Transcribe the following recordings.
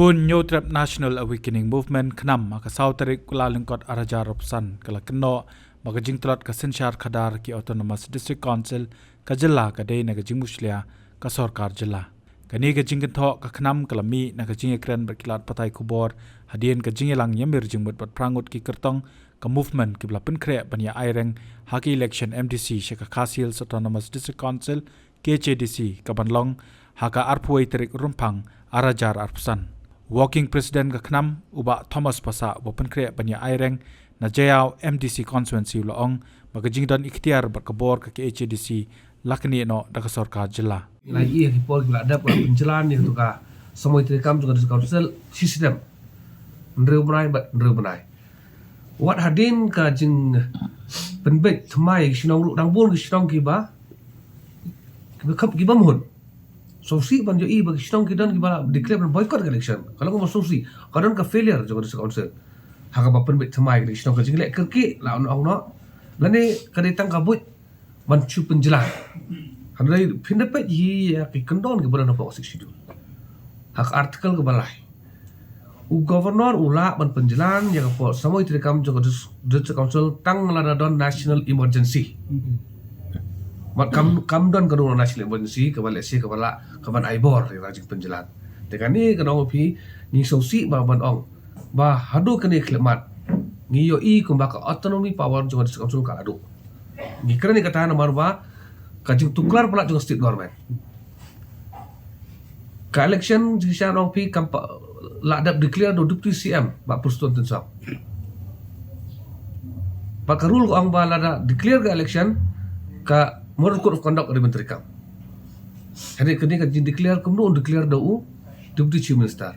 คุณโยทรับ National Awakening Movement ขนำมากระเซาตริกกุลาลิงกอดอาราจารบสันกลักนอมากระจิงตลอดกระเซนชาร์คดาร์กี Autonomous District Council กระจิลากระเดนกระจิงมุสลิมกระสอร์การจิลากระนี้กระจิงกันทอกระขนำกลัมมีกระจิงเกรนบักลาดปะไทคูบอร์ฮัดเดียนกระจิงลังยมิรจิงบุดบัดพรางอุดกิกระตองกระ movement กิบลาเป็นเคระบัญญาไอเรงฮัก election MDC เชกคาซิล Autonomous District Council KCDC กบันลองฮักอาร์พวยตริกรุมพังอาราจารอาร์สันWorking President กับขนำอุบะ Thomas Pasa บุปผาปัญญาไอเรงนาเจียว MDC Constituency ละองมากจิงดอนอิกติอาร์บักบอร์กับ HDC ลักนี้เนาะดักสอร์การจิลา Lagi yang kita boleh ada penjelasan itu kan semua itu rekam juga di council sistem menerai. Wat hadin ka jing penbet thmai sinong lu dang bun sinong kiba kiba mohon. Solusi ban jo i bagi sinong kidan kiba declare boycott election. Kalau ko solusi kadang ka failure juga di council. Haka ba penbet thmai di sinong ka jing lek kerki la on no. Lani ka ditang kabut ban chu penjelasan. Handai pindapat hi ya ki kendon ke badan apa schedule. Hak artikel ke balai. Governor ula ban penjelan ya ko samoi direkam juga district council tang lada don national emergency. Mat kam don kanu national emergency ke balai si ke bala ke ban aibor ya rajin penjelan. Dengan ni kenong pi ni solusi ba ban ong ba hadu kene klemat. Ni yo I kumba ka autonomy power juga district council ka adu. Ni kena ni kata nomor ba kajing tukar pula juga state government. Ka election jisa nong pi kampa ladap declare do deputy CM ba persetujuan tensau. Ba karul ko ang ba lada declare ka election ka model code of conduct dari menteri kam. Hari kini kajing declare kumno declare do deputy chief minister.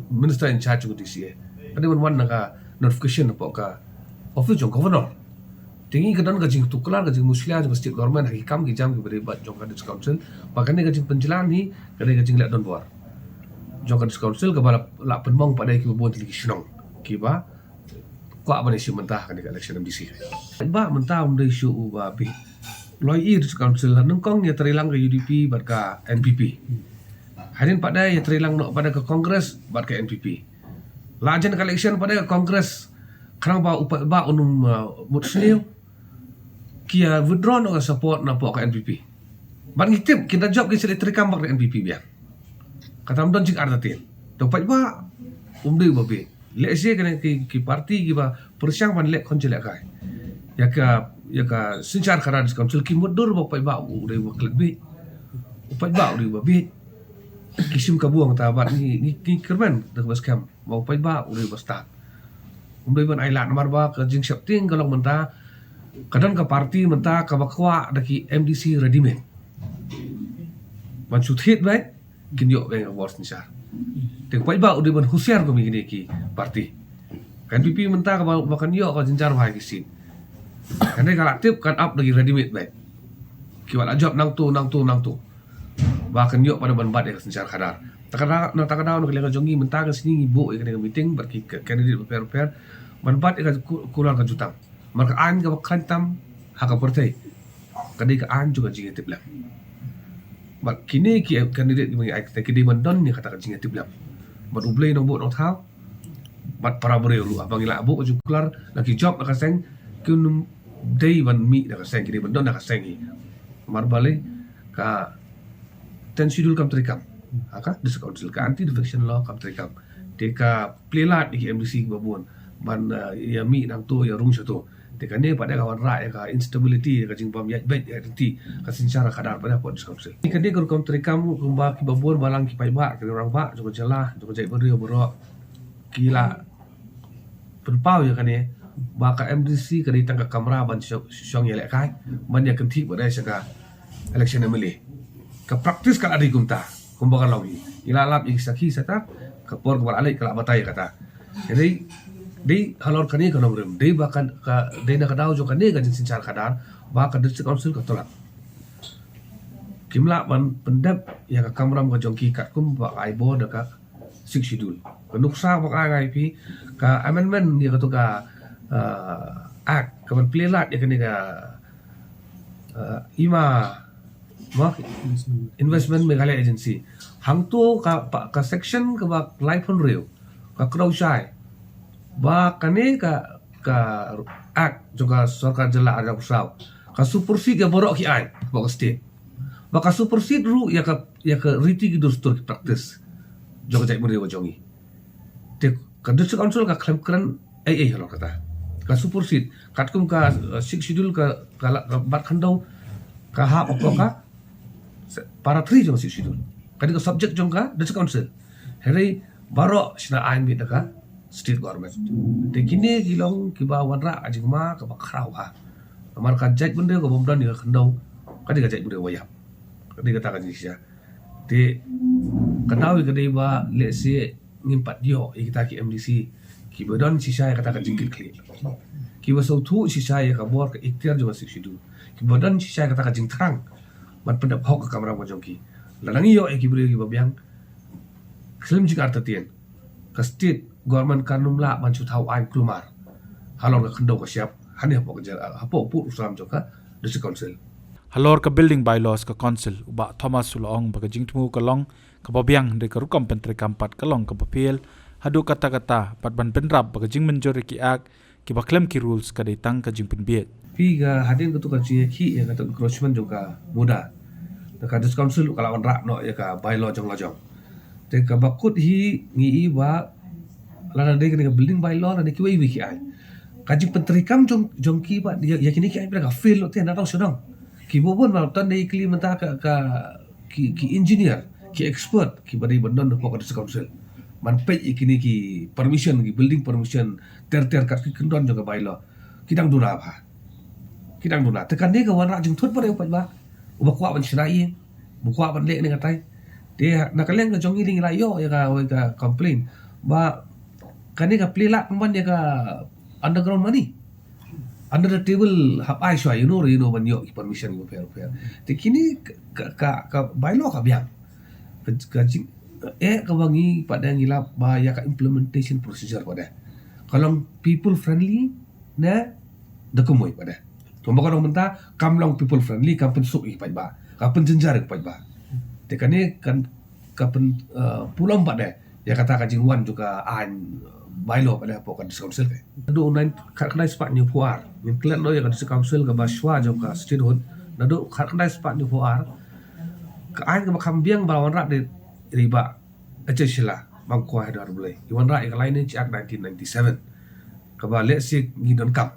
Minister in charge of DCA. Pada wan ka notification po ka office of governor. Tinggi kedan kajing tuklar kajing muslia juga state government hakikam kijam kiberi bat jongka district council makanya kajing penjelan ni kadai kajing lek don bor jongka district council kebala lak penmong pada kibon tinggi sinong kiba ko abane isu mentah kan election MDC ba mentah umde isu ba bi loi I district council nengkong ya terilang ke UDP bat ka NPP harin pada ya terilang no pada ke kongres bat ke NPP lajan ke election pada ke kongres karang ba upa ba unum mutsliu kia withdraw no support na po ka NPP. Ban ngitip kita job ki sele terikam bak NPP biya. Kata don jing artatin. Dopat ba umde ba be. Le se kan ki parti ki ba persiang ban le konjel kai. Ya ka sincar kara dis council ki mudur ba ba ude ba klek be. Upat ba ude ba be. Kisim ka buang ta ba ni kermen dak bas kam. Ba upat ba ude ba start. Umde ban ailat nomor ba ka jing septing kalau mentah kadang ke parti mentah ke bakwa daki MDC ready made. Maksud hit baik kinyo bang awards ni sar. Tek pai ba udah ban husiar ko migini ki parti. Kan PP mentah ke bakan yo ka jenjar bahai kisin. Kan dia kalau tip kan up lagi ready made baik. Ki wala job nang tu. Bahkan yo pada ban bat ya senjar kadar. Takadaw no kailangan jongi mentah ke sini ibu ya kan meeting berki candidate prepare ban bat ya kulang ka jutang. Maka an ka kantam haka partai kadai ka an juga jinga tiblam mak kini ki candidate ni ai ki di mandon ni kata jinga tiblam mat ublei no bo no thau mat para bore lu abang ila abu ju klar laki job ka seng kunum dei ban mi ka seng ki di mandon ka seng ni mar bale ka tensidul kam trikam haka discouncil ka anti defection law kam trikam deka plelat di MDC babon ban ya mi nang tu ya rung satu tekane pada kawan rakyat ka instability ka jing bam yat bet ti ka sincara kadar pada pot council ni kade kur kom trikam kumba ki babon balang ki pai ba ki orang ba jo jelah jo jai berio bero kila penpau ya kane ba ka MDC ka ditang ka kamera ban syong ya lek kai ban ya kenti pada saka election emile ka praktis ka adi kumta kumba ka lawi ila lap ik sakhi sata ka por ka alai ka batai kata jadi di halor kani kono rem di bahkan ka de na kadau jo kani ga jin sincar kadar ba ka district council ka tolak kimla ban pendap ya ka kamram ka jongki kat kum ba ai bo da ka sik schedule ka nuksa ba ai pi ka amendment dia ka to ka act ka ban plelat ya kani ka ima investment Meghalaya agency hang tu ka section ka live on reu ka crowd shai ba kane ka act juga sarkar jela ada usau ka supersede ya borok ki ai ba state ba ka supersede ru ya ka riti ki dostur ki practice joga jai mure jongi te ka district council ka claim kran ai halo kata ka supersede katkum ka six schedule ka bat khandau ka ha apa ka para tri jong six schedule kadi ka subject jong ka district council heri baro sina ain bi ka state government te kini gilong ki ba wanra ajing ma ka ba khrau ha amar ka jaj bende ko bomdan ni ka khandau kadi ka jaj bende wayap kadi ka ta ka jisya te kanawi kadi ba le se ngimpat yo kita ki MDC ki badan sisa kata ka jingkil kli ki ba sautu sisa ka bor ka ikhtiar jo masik sidu ki badan sisa kata ka jingtrang mat pendap hok ka kamera mo jongki lanangi yo ki bure ki babyang kelim jika artatien ka state government kanum la manchu thau ai klumar halor ka khandau ka siap hani hapo ka hapo pu usam joka district council halor ka building bylaws ka council uba Thomas Sulong baga jingtmu ka long ka babyang de ka rukam pentre kampat ka long ka papel hadu kata-kata pat ban penrap baga jing menjori ki ak ki baklem ki rules ka datang ka jing penbiet pi ga hadin ka tu ka ji ki ya ka encroachment joka muda ka district council ka lawan rak no ya ka bylaw jong lajong te ka bakut hi ngi ba lana de ka building bylaw na ki wi ki ai ka jing pentrikam jong ki ba ya kini ki ai ka fail lo te na tau sedang ki bobon ma tan de ikli menta ka ki engineer ki expert ki bari bandon ko ka district council man pe ikini ki permission ki building permission ter kat ki kendon juga bylaw kidang duna ba kidang duna tekan de ka wan jing thot ba re ba uba kwa ban sinai bu kwa ban le ni ngatai de na kaleng ka jong iling la yo ya ka complain ba kani ka plila ban ya ka underground money under the table hap ai shwa you know ban yo permission go fair te kini ka bylaw ka biang ka jing ka wangi pada ngilap ba ya ka implementation procedure pada kalau people friendly na dokumoy pada to ba kadang menta kamlong people friendly kam pensuk i ba ka penjenjar ba te kani kan ka pen pulang pada ya kata ka jingwan juga an bylaw pada pokan council ke do online kena sepat ni puar min klan no ya ka council ka baswa joka statehood nado kena sepat ni puar ka an ka kambiang balawan rak de riba aja sila mangko ada boleh iwan rak ka lain ni jak 1997 ka ba let's say ngidon kam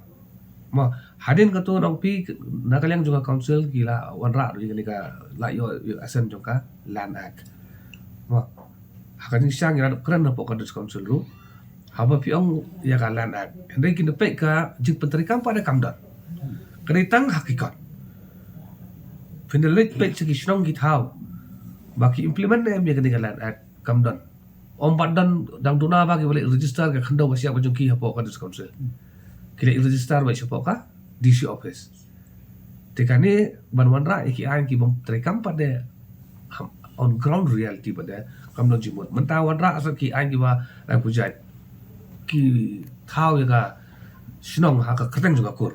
ma hadin ka to nong pi nakalyang juga council gila wan rak ri ka la yo asen joka land act ma hakan siang ya keren na pokan council ru haba piong ya ka land act ndai kin pe ka jik pentrikam pada kamdot keritang hakikat findelit pe segi snong git hau baki implement em ya ka land act kamdon om badan dang duna bagi boleh register ka khandau ka siap jongki hapo ka council kila register ba siapa ka DC office tekane banwan ra iki an ki bom trekam pada on ground reality pada kamdon jimut mentawan ra asal ki an ki ba lai pujat ki thau ya ka sinong ha ka keteng juga kur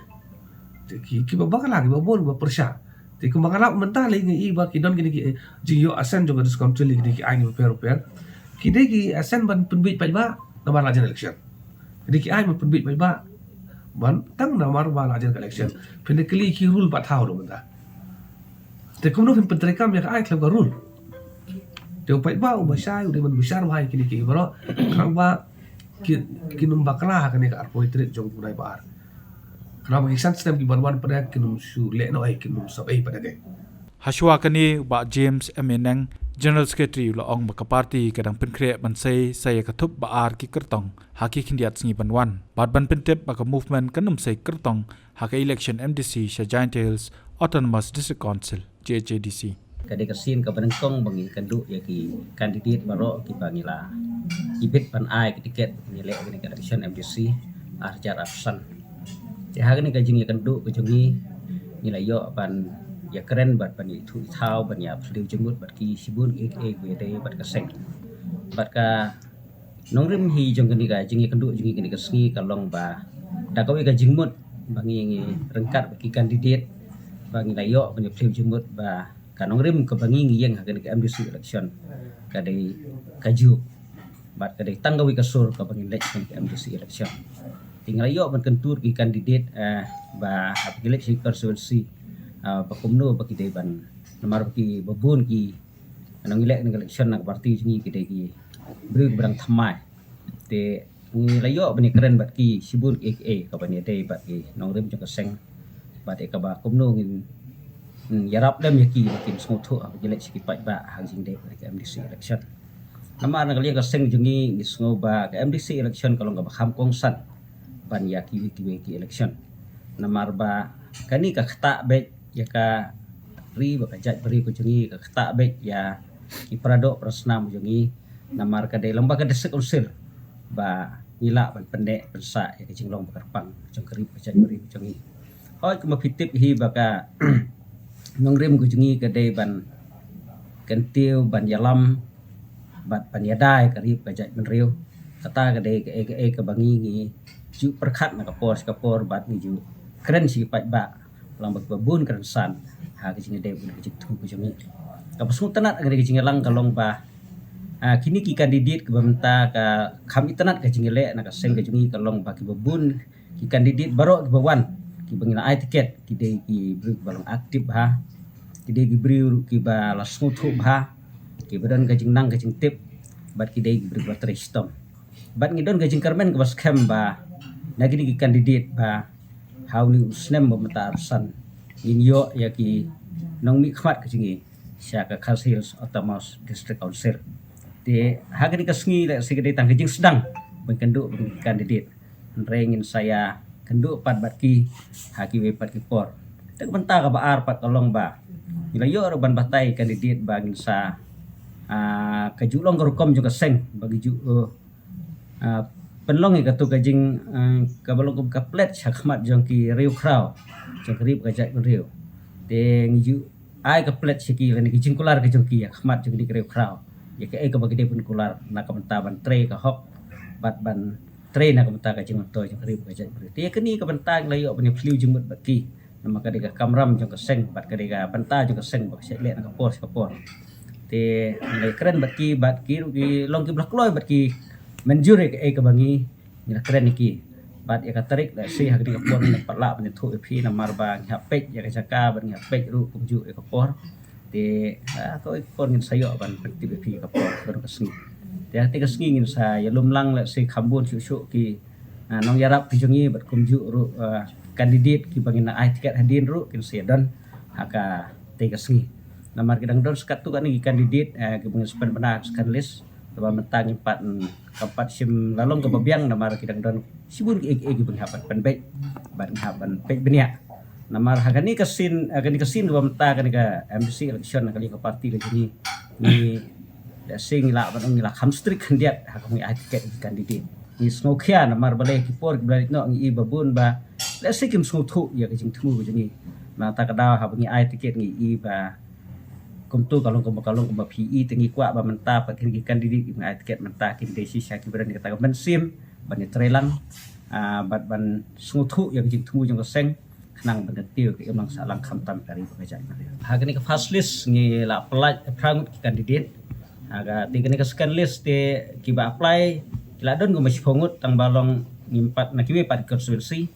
ki ba bakala ki ba bon ba persya te ku mangala mentah lai ngi ba ki don ki jiyo asen juga council ki an ki per ki de ki asen ban penbit pa ba nomor lajan election ki an penbit pa ba ban tang nomor ba lajan election pende kli ki rule pa thau do menta te kumno pin pentrekam ya ka ai klab rule te pa ba u basai u de man besar bahai kini ki baro kang ba kinum bakla kan ka arpo itri jong punai bar kenapa kisan sistem ki banwan pada kinum su le no ai kinum sab ai pada ke Hashwa kani ba James Emenang General Secretary la ong baka party kadang penkre ban saya katup ba ar ki kertong haki kindiat sngi banwan bad ban pentep baka movement kanum sai kertong haka election MDC sha Giant Hills Autonomous District Council JJDC kade kersin ka banengkong bangi kandu ya ki kandidat baro ki bangila ibit pan ai ki tiket nilai ni election MDC arjar absan ya hagani ka jing ya kandu ka jongi nilai yo pan ya keren bat pan itu thau ban ya fliu jemut bat ki sibun gue bat ka seng bat ka nongrim hi jong kani ka jing ya kandu jing kani ka sngi kalong ba da ka ka jingmut bangi ngi rengkat ki kandidat bangi layo ban fliu jemut ba kanong rim ke bangi ngiyeng hagan ke MDC election kadai kaju bat kadai tanggawi kasur ke bangi election ke MDC election tinggal yo ban kentur ki kandidat ba hap election constituency pakumno bagi dai ban nomor ki babun ki anong election nak parti ni ki dai ki beri berang thamai te ni layo bani keren bat ki sibun aka ka bani dai bat ki nong rim jong kaseng bat ka ba kumno ngin yarap dem yaki makin smuthu ab jelek sikit pat ba hang jing dai ke MDC election nama nak liang kaseng jungi ni sngo ba ke MDC election kalau ga kham kongsan ban yaki ki election namar ba kani ka khata bet ya ka ri ba jaj beri ku jungi ka khata bet ya ki prado prasnam jungi namar ka dai lembaga desek unsur ba nila ban pendek pensa ya jinglong bakarpang jong kerip jaj beri jungi hoi kuma fitip hi baka nongrim gujungi kadai ban kentiu ban yalam bat ban yadai karib kajat menriu kata kadai ke bangi ngi ju perkhat na kapor bat ni ju keren si pat ba lang babun keren san ha ke jingi dai bun ke tu gujungi kapasung tanat kadai ke jingi lang kalong ba kini ki kandidat ke bamta ka kami tanat ke jingi le na ka seng ke jungi kalong ba ki babun ki kandidat baro ke bawan ki bangina ai tiket ki dei ki beri balong aktif ha ki dei ki beri ki ba la smuthu ha ki badan ka jing nang ka jing tip bat ki dei ki beri baterai sistem bat ngidon ka jing karmen ka bas kem ba nagi ki kandidat ba hauni usnem bamta arsan inyo ya ki nong mi khmat ka jingi sya ka khasils otamas district council te hagani ka sngi la sigede tang jing sedang bengkendu kandidat rengin saya kendu pat batki haki we pat ki por tak benta ka baar pat tolong ba ila yo ban batai kandidat bangin sa kajulong garukom juga seng bagi ju penlong ka tu kajing ka balong ka plet sakmat jong ki riu krau jong rib ka jai riu te ngiju ai ka plet siki ni kijing kular ka jong ki khmat jong di riu krau ya ka ka bagi de pun kular na ka benta ban tre ka hok bat ban tre na kamta ka jing to jing rib ka jai ti kini ka bentang layo bani fliu jing mut baki nama ka de ka kamram jong ka seng bat ka de ka benta jong ka seng bak se le na ka por te le keren baki bat ki rugi long ki blak loy bat ki menjure ka bangi ni keren iki bat ya ka tarik la si ha ka por na pala bani thu phi na marba ha pek ya ka jaka ban ha pek ru kumju ka por te to por ngin sayo ban peti phi ka por ka sengi ya te kasngi ngin sa ya lumlang la si khambun su ki nong yarap pijungi bat kumju ru kandidat ki bangina ai tiket hadin ru kin sedon haka te kasngi namar kidang don skat tu kan ni kandidat ki bangin spen bana skan list ba mentang empat keempat sim lalong ke babiang namar kidang don sibun ki bang hapan penbek bat hapan pek benia namar hakani kasin ba menta kan ka MDC election kali ka parti ka jini ni sing la ban ngi la hamstrik kandidat hakami ai tiket kandidat ni smokia namar balai ki por balik no ngi babun ba la sikim smuthu ya ka jing thu jini na ta ka da ha ngi ai tiket ngi ba kumtu kalong ke PI tengi kwa ba menta pa kin kandidat ngi ai tiket menta kin desi syaki beran kata ban sim ban trelang bat ban smuthu ya ka jing thu jong ka seng nang benetiu ke emang salang khamtam kari bajai ha kini ka fast list ngi la pelaj prangut ki kandidat aga tingkani ka scan list te kiba apply kila don go masih pongut tang balong ngimpat na kiwe pat konstitusi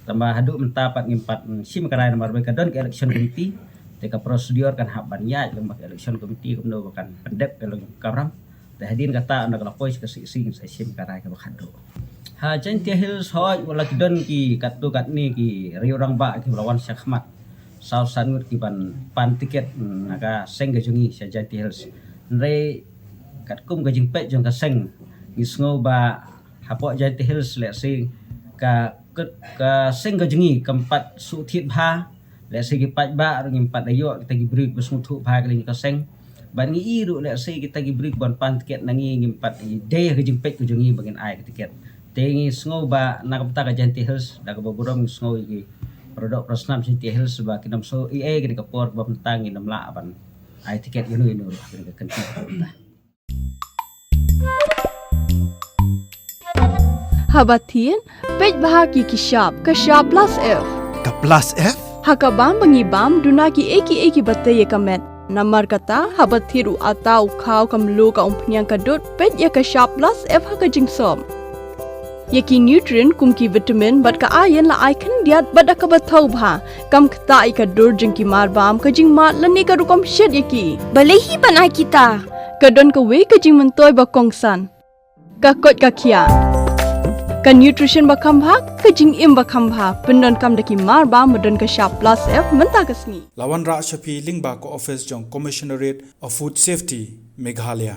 tambah hadu mentapat ngimpat sim karai nomor be kadon ke election committee te ka prosedur kan haban ya lembaga election committee kumno kan pendep kalau karam te hadin kata anda kalau pois ke sing sai sim karai ka bakhado ha chen te hills hoi wala kidon ki katu kat ni ki riurang ba ki lawan syakmat sau sangut ki pan tiket naga seng ke jungi sa jati hills re kat kum ka jing pet jong ka seng ngisngo ba hapo jati hills le si ka seng ka jungi keempat su thit bha le si ki pat ba ngimpat ayo kita gi beri besmuthu bha ka ka seng ban ngi iru le si kita gi beri ban pan tiket nangi ngimpat de ka jing pet ku jungi bagin ai tiket tengi sngo ba nakapta ka janti hills daga boborom sngo iki produk prosnam janti hills ba kinam so gini ka por ba mentang inam la ban ai tiket inu gini ka kenti Habatin pej bahaki ki shop plus F Ka plus F hakabam bangi bam duna ki eki batte ye kamet Namar kata habat thiru atau kau kamlu ka umpnyang kadut pet ya ka sharplas ha ka jingsom. Yaki nutrient kumki vitamin bat ka iron la ikan diat bat ka bathau bha kam kta ka dur jingki mar bam ka jing mat lani ka rukom shed yaki. Balehi banai kita. Kadon ka we ka jing mentoy ba kongsan. Ka kot ka kia. Ka nutrition ba kambha ka jing im ba kambha pendon kam daki mar ba madon ka sharplas menta ka sngi. Lawan Ra Shafi Lingba ko office jong Commissionerate of Food Safety Meghalaya